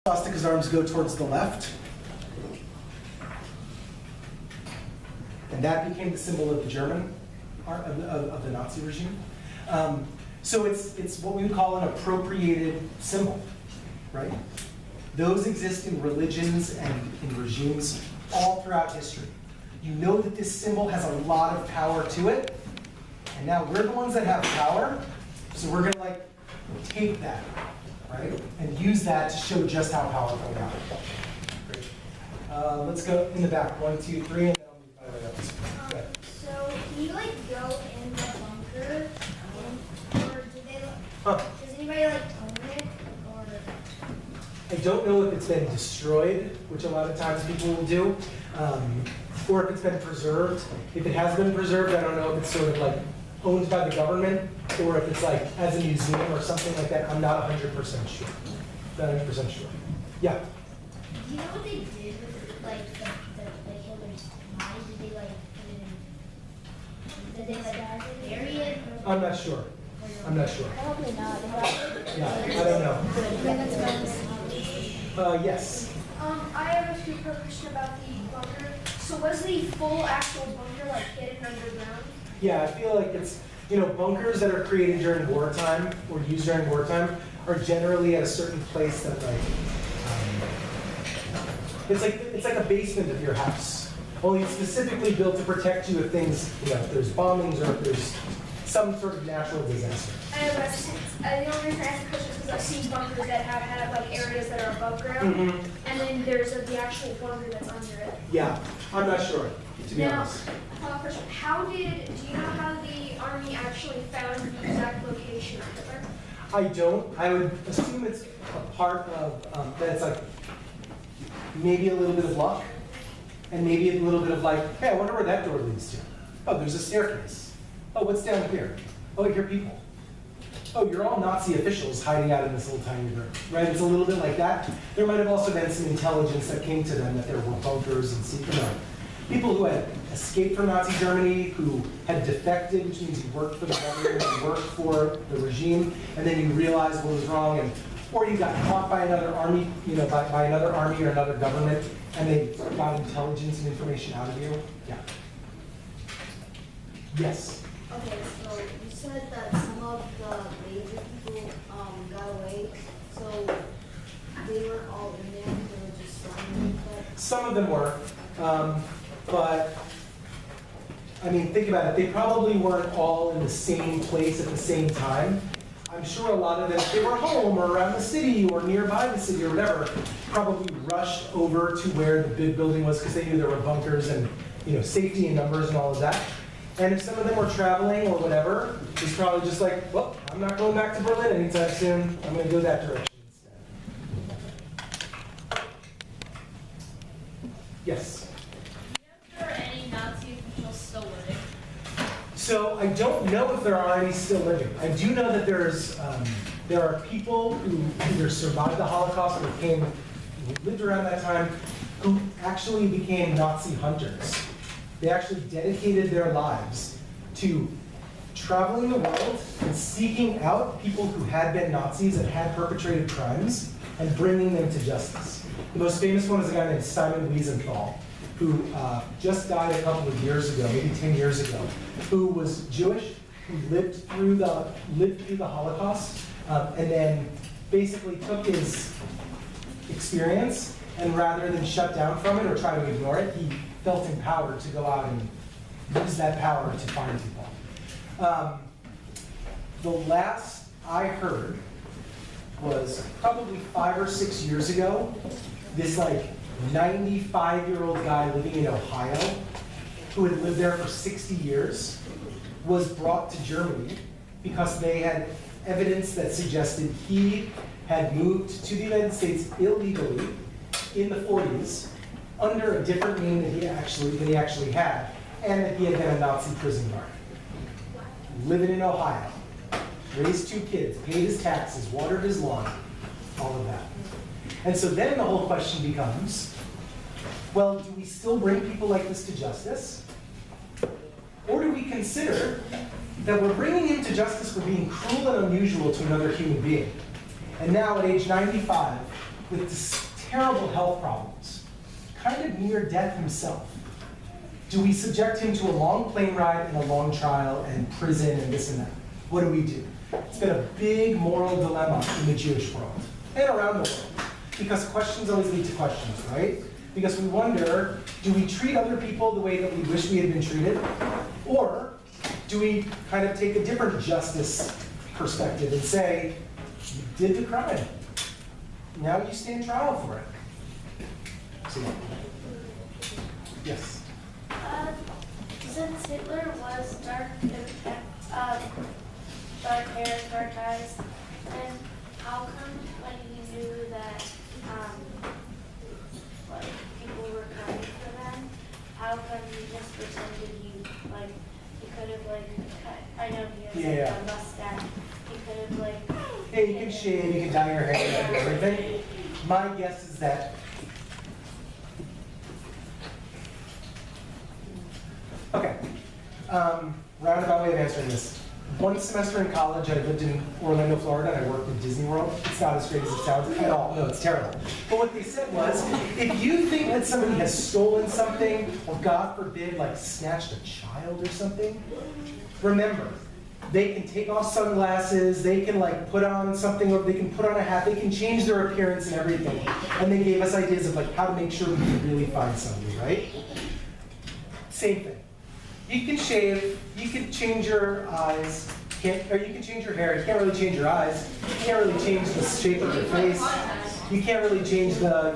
Swastika's arms go towards the left. And that became the symbol of the German, of the Nazi regime. So it's what we would call an appropriated symbol, right? Those exist in religions and in regimes all throughout history. You know that this symbol has a lot of power to it, and now we're the ones that have power, so we're gonna like take that, right? And use that to show just how powerful we are. Great. Let's go in the back, 1, 2, 3, and then I'll move my way up this way. Go ahead. So can you like go in the bunker, or do they? Does anybody like own it, or? I don't know if it's been destroyed, which a lot of times people will do, or if it's been preserved. If it has been preserved, I don't know if it's sort of like owned by the government, or if it's like as a museum or something like that. I'm not 100% sure. Not 100% sure. Yeah? Do you know what they did with like the Hitler's body? Did they like put it in? Did they like bury it? I'm not sure. I'm not sure. Probably not. Yeah, I don't know. Yes. I have a super question about the bunker. So was the full actual bunker like hidden underground? Yeah, I feel like it's, you know, bunkers that are created during wartime or used during wartime are generally at a certain place that like, it's like a basement of your house. Only it's specifically built to protect you if things, you know, if there's bombings or if there's some sort of natural disaster. The only reason I asked the question is because I've seen bunkers that have had like areas that are above ground, and then there's the actual bunker that's under it. Yeah, I'm not sure, to be Now, honest. question: do you know how the army actually found the exact location of Hitler? I don't. I would assume it's a part of, that it's like maybe a little bit of luck, and maybe a little bit of like, hey, I wonder where that door leads to. Oh, there's a staircase. Oh, what's down here? Oh, I hear people. Oh, you're all Nazi officials hiding out in this little tiny room, right? It's a little bit like that. There might have also been some intelligence that came to them that there were bunkers and secret, you know, people who had escaped from Nazi Germany, who had defected, which means you worked for the government, you worked for the regime, and then you realized what was wrong, and or you got caught by another army, you know, by another army or another government, and they got intelligence and information out of you. Yeah. Yes. Okay, so you said that some of the major people got away, so they weren't all in there, they were just some. Some of them were, but I mean, think about it. They probably weren't all in the same place at the same time. I'm sure a lot of them, if they were home or around the city or nearby the city or whatever, probably rushed over to where the big building was because they knew there were bunkers and, you know, safety in numbers and all of that. And if some of them were traveling or whatever, it's probably just like, well, I'm not going back to Berlin anytime soon. I'm going to go that direction instead. Yes? Are there any Nazi officials still living? So I don't know if there are any still living. I do know that there are people who either survived the Holocaust or lived around that time, who actually became Nazi hunters. They actually dedicated their lives to traveling the world and seeking out people who had been Nazis and had perpetrated crimes and bringing them to justice. The most famous one is a guy named Simon Wiesenthal, who just died a couple of years ago, maybe 10 years ago, who was Jewish, who lived through the Holocaust, and then basically took his experience and rather than shut down from it or try to ignore it, he felt empowered to go out and use that power to find people. The last I heard was probably 5 or 6 years ago. This like 95-year-old guy living in Ohio, who had lived there for 60 years, was brought to Germany because they had evidence that suggested he had moved to the United States illegally in the 40s under a different name than he actually had, and that he had been a Nazi prison guard. Living in Ohio, raised 2 kids, paid his taxes, watered his lawn, all of that. And so then the whole question becomes, well, do we still bring people like this to justice? Or do we consider that we're bringing him to justice for being cruel and unusual to another human being? And now at age 95, with this terrible health problems, kind of near death himself. Do we subject him to a long plane ride and a long trial and prison and this and that? What do we do? It's been a big moral dilemma in the Jewish world and around the world, because questions always lead to questions, right? Because we wonder, do we treat other people the way that we wish we had been treated? Or do we kind of take a different justice perspective and say, you did the crime, now you stand trial for it? So, yes? Since Hitler was dark hair, dark eyes, and how come when he knew that like people were coming for them, how come he just pretended he could have I know he has a mustache, he could have yeah, you can shave, you can dye your hair, and everything. My guess is that okay. Roundabout way of answering this. One semester in college, I lived in Orlando, Florida, and I worked at Disney World. It's not as great as it sounds at all. No, it's terrible. But what they said was, if you think that somebody has stolen something, or God forbid, like snatched a child or something, remember, they can take off sunglasses, they can like put on something, or they can put on a hat, they can change their appearance and everything. And they gave us ideas of like how to make sure we can really find somebody, right? Same thing. You can shave, you can change your eyes, or you can change your hair. You can't really change your eyes. You can't really change the shape of your face. You can't really change the,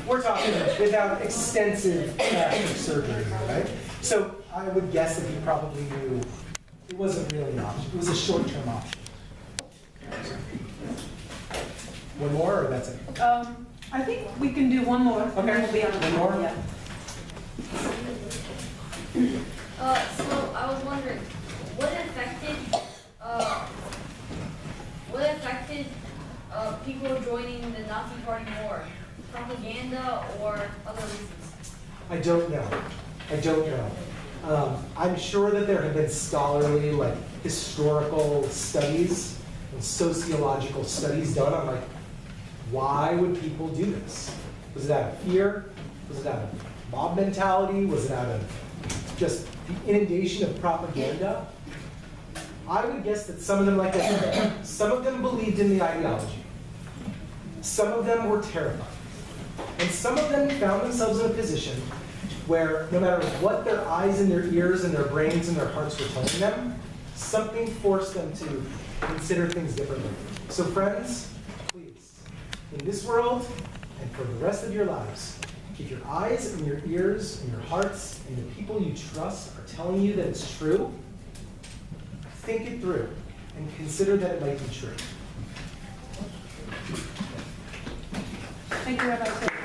we're talking without extensive plastic surgery, right? So I would guess that he probably knew it wasn't really an option. It was a short-term option. One more, or that's it? I think we can do one more. And then we'll be on One more? Yeah. So I was wondering, what affected people joining the Nazi Party more? Propaganda or other reasons? I don't know. I'm sure that there have been scholarly, like, historical studies and sociological studies done on, like, why would people do this? Was it out of fear? Was it out of mob mentality? Was it out of just the inundation of propaganda? I would guess that some of them, like that, some of them believed in the ideology. Some of them were terrified. And some of them found themselves in a position where no matter what their eyes and their ears and their brains and their hearts were telling them, something forced them to consider things differently. So friends, please, in this world and for the rest of your lives, if your eyes and your ears and your hearts and the people you trust are telling you that it's true, think it through and consider that it might be true. Thank you, Rabbi Silverman.